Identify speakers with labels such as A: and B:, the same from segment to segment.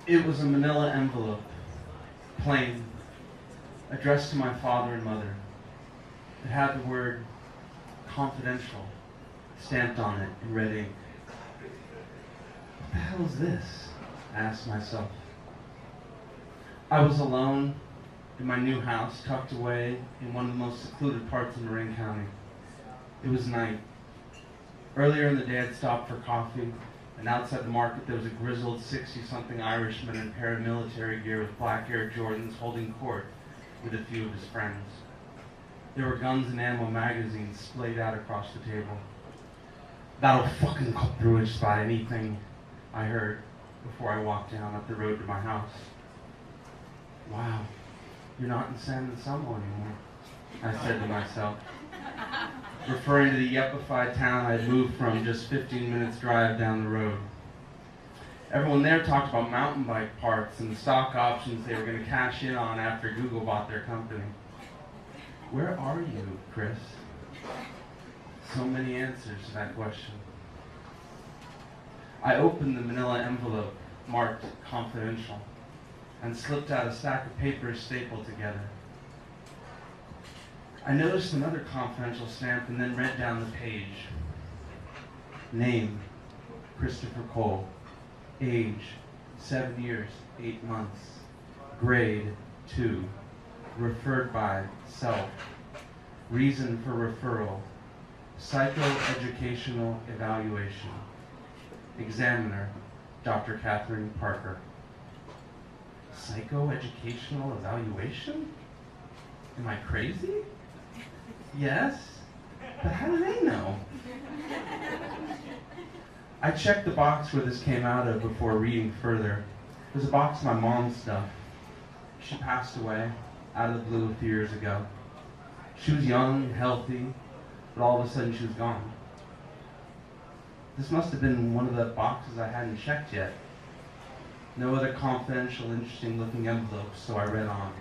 A: It was a manila envelope, plain, addressed to my father and mother. It had the word confidential stamped on it in red ink. What the hell is this? I asked myself. I was alone in my new house, tucked away in one of the most secluded parts of Marin County. It was night. Earlier in the day I'd stopped for coffee, and outside the market there was a grizzled 60-something Irishman in paramilitary gear with black Air Jordans holding court with a few of his friends. There were guns and ammo magazines splayed out across the table. "That'll fucking cut through just about anything," I heard before I walked down up the road to my house. "Wow, you're not in San Anselmo anymore," I said to myself, referring to the yuppified town I'd moved from just 15 minutes drive down the road. Everyone there talked about mountain bike parts and the stock options they were going to cash in on after Google bought their company. Where are you, Chris? So many answers to that question. I opened the manila envelope marked confidential and slipped out a stack of papers stapled together. I noticed another confidential stamp and then read down the page. Name, Christopher Cole. Age, 7 years, 8 months. Grade, 2. Referred by, self. Reason for referral, psychoeducational evaluation. Examiner, Dr. Catherine Parker. Psychoeducational evaluation? Am I crazy? Yes, but how do they know? I checked the box where this came out of before reading further. It was a box of my mom's stuff. She passed away out of the blue a few years ago. She was young, healthy, but all of a sudden she was gone. This must have been one of the boxes I hadn't checked yet. No other confidential, interesting-looking envelopes, so I read on.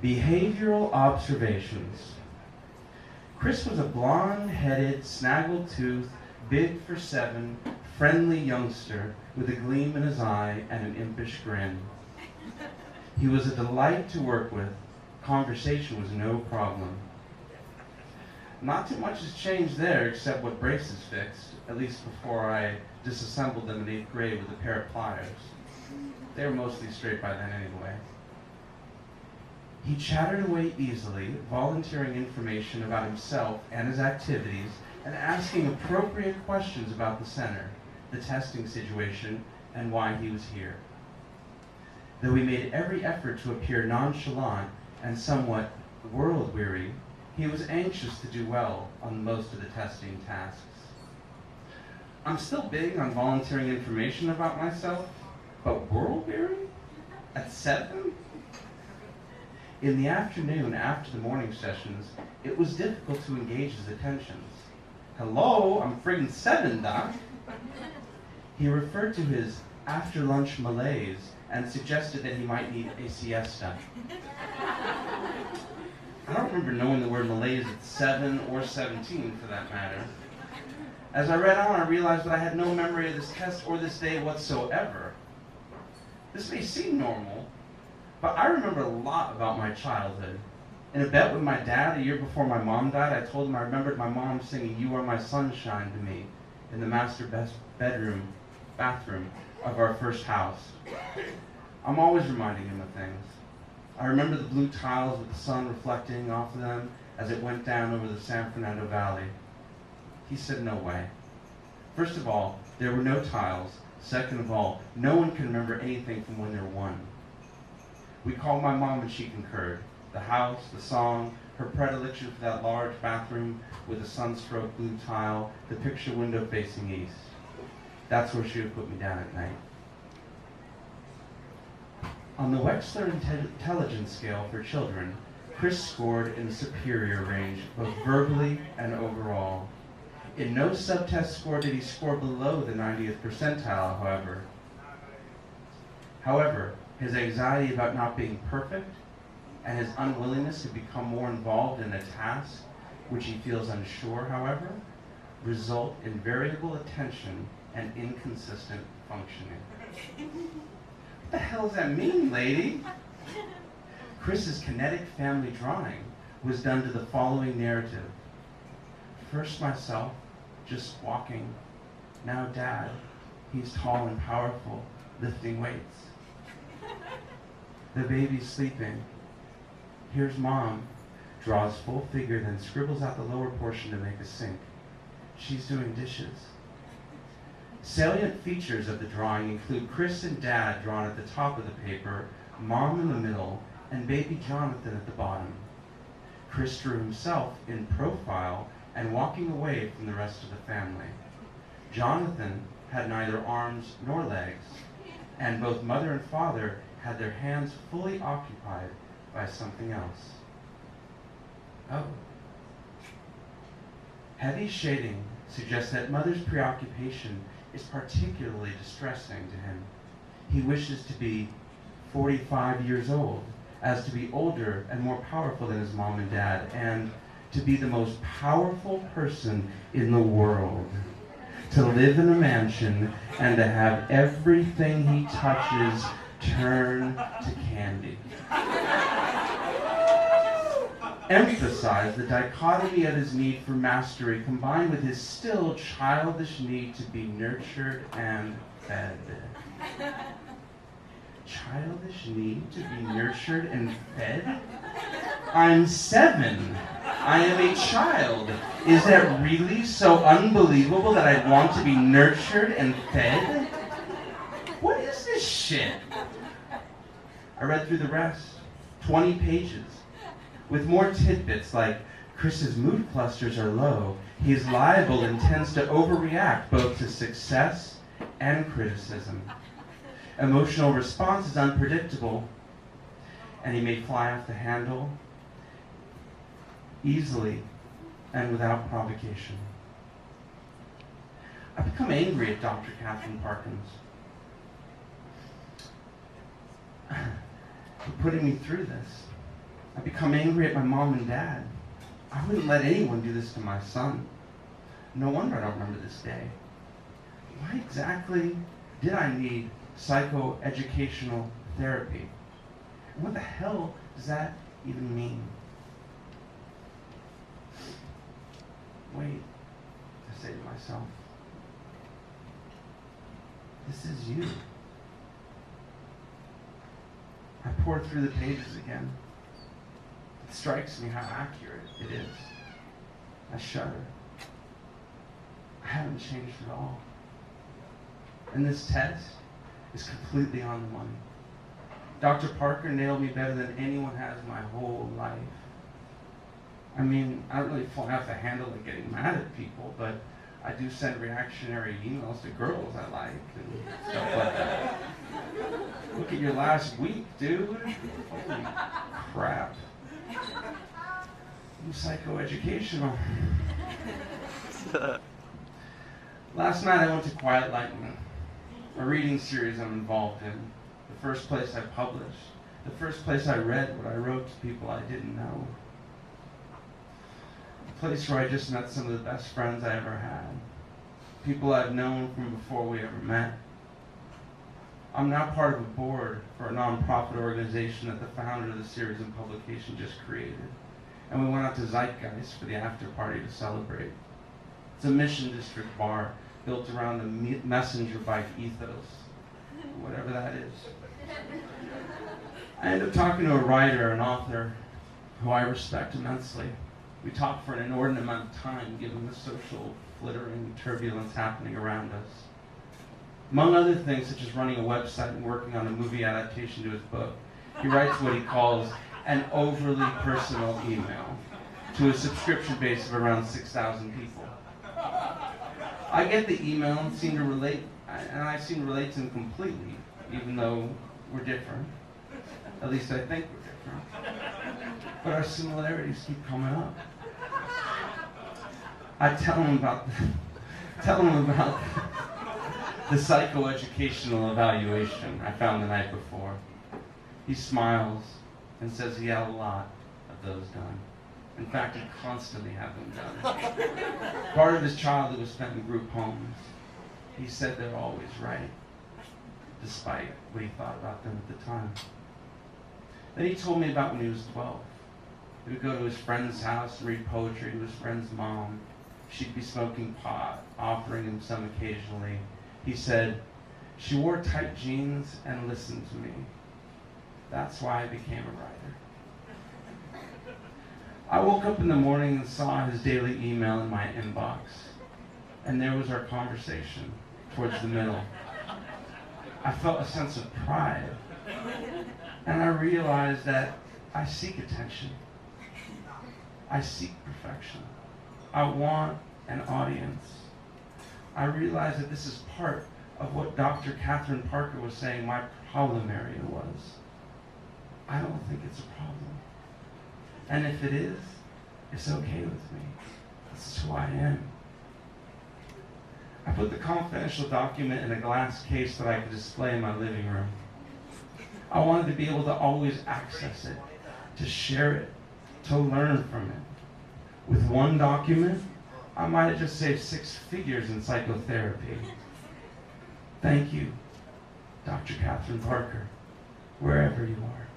A: Behavioral observations. Chris was a blonde-headed, snaggle-toothed, big for 7, friendly youngster with a gleam in his eye and an impish grin. He was a delight to work with. Conversation was no problem. Not too much has changed there except what braces fixed, at least before I disassembled them in 8th grade with a pair of pliers. They were mostly straight by then anyway. He chattered away easily, volunteering information about himself and his activities, and asking appropriate questions about the center, the testing situation, and why he was here. Though he made every effort to appear nonchalant and somewhat world-weary, he was anxious to do well on most of the testing tasks. I'm still big on volunteering information about myself, but world-weary? At 7? In the afternoon, after the morning sessions, it was difficult to engage his attentions. "Hello, I'm friggin' 7, Doc." He referred to his after-lunch malaise and suggested that he might need a siesta. I don't remember knowing the word malaise at 7 or 17, for that matter. As I read on, I realized that I had no memory of this test or this day whatsoever. This may seem normal, but I remember a lot about my childhood. In a bet with my dad a year before my mom died, I told him I remembered my mom singing "You Are My Sunshine" to me in the master bathroom of our first house. I'm always reminding him of things. I remember the blue tiles with the sun reflecting off of them as it went down over the San Fernando Valley. He said no way. First of all, there were no tiles. Second of all, no one can remember anything from when they're 1. We called my mom and she concurred. The house, the song, her predilection for that large bathroom with a sunstroke blue tile, the picture window facing east. That's where she would put me down at night. On the Wechsler intelligence scale for children, Chris scored in the superior range, both verbally and overall. In no subtest score did he score below the 90th percentile, however, his anxiety about not being perfect and his unwillingness to become more involved in a task which he feels unsure, result in variable attention and inconsistent functioning. What the hell does that mean, lady? Chris's kinetic family drawing was done to the following narrative. First myself, just walking. Now Dad, he's tall and powerful, lifting weights. The baby's sleeping. Here's Mom, draws full figure, then scribbles out the lower portion to make a sink. She's doing dishes. Salient features of the drawing include Chris and Dad drawn at the top of the paper, Mom in the middle, and baby Jonathan at the bottom. Chris drew himself in profile and walking away from the rest of the family. Jonathan had neither arms nor legs, and both mother and father had their hands fully occupied by something else. Oh. Heavy shading suggests that mother's preoccupation is particularly distressing to him. He wishes to be 45 years old, as to be older and more powerful than his mom and dad, and to be the most powerful person in the world. To live in a mansion and to have everything he touches turn to candy. Emphasize the dichotomy of his need for mastery combined with his still childish need to be nurtured and fed. Childish need to be nurtured and fed? I'm 7. I am a child. Is that really so unbelievable that I want to be nurtured and fed? What is this shit? I read through the rest, 20 pages, with more tidbits like Chris's mood clusters are low, he is liable and tends to overreact both to success and criticism. Emotional response is unpredictable, and he may fly off the handle easily and without provocation. I become angry at Dr. Catherine Parkins for putting me through this. I become angry at my mom and dad. I wouldn't let anyone do this to my son. No wonder I don't remember this day. Why exactly did I need psychoeducational therapy? And what the hell does that even mean? Wait, I say to myself, this is you. I pour through the pages again. It strikes me how accurate it is. I shudder. I haven't changed at all. And this test is completely on the money. Dr. Parker nailed me better than anyone has my whole life. I mean, I don't really fly off the handle at getting mad at people, but I do send reactionary emails to girls I like and stuff like that. Look at your last week, dude. Holy crap. I'm psychoeducational. Last night I went to Quiet Lightning, a reading series I'm involved in. The first place I published. The first place I read what I wrote to people I didn't know. A place where I just met some of the best friends I ever had. People I've known from before we ever met. I'm now part of a board for a non-profit organization that the founder of the series and publication just created. And we went out to Zeitgeist for the after party to celebrate. It's a Mission District bar built around the messenger bike ethos, whatever that is. I ended up talking to a writer, an author, who I respect immensely. We talked for an inordinate amount of time, given the social flittering turbulence happening around us. Among other things, such as running a website and working on a movie adaptation to his book, he writes what he calls an overly personal email to a subscription base of around 6,000 people. I get the email and seem to relate to him completely, even though we're different. At least I think we're different. But our similarities keep coming up. I tell him about the psychoeducational evaluation I found the night before. He smiles and says he had a lot of those done. In fact, he constantly had them done. Part of his childhood was spent in group homes. He said they're always right. despite what he thought about them at the time. Then he told me about when he was 12. He would go to his friend's house and read poetry to his friend's mom. She'd be smoking pot, offering him some occasionally. He said, "She wore tight jeans and listened to me. That's why I became a writer." I woke up in the morning and saw his daily email in my inbox. And there was our conversation towards the middle. I felt a sense of pride. And I realized that I seek attention. I seek perfection. I want an audience. I realized that this is part of what Dr. Catherine Parker was saying my problem area was. I don't think it's a problem. And if it is, it's okay with me. This is who I am. I put the confidential document in a glass case that I could display in my living room. I wanted to be able to always access it, to share it, to learn from it. With one document, I might have just saved 6 figures in psychotherapy. Thank you, Dr. Catherine Parker, wherever you are.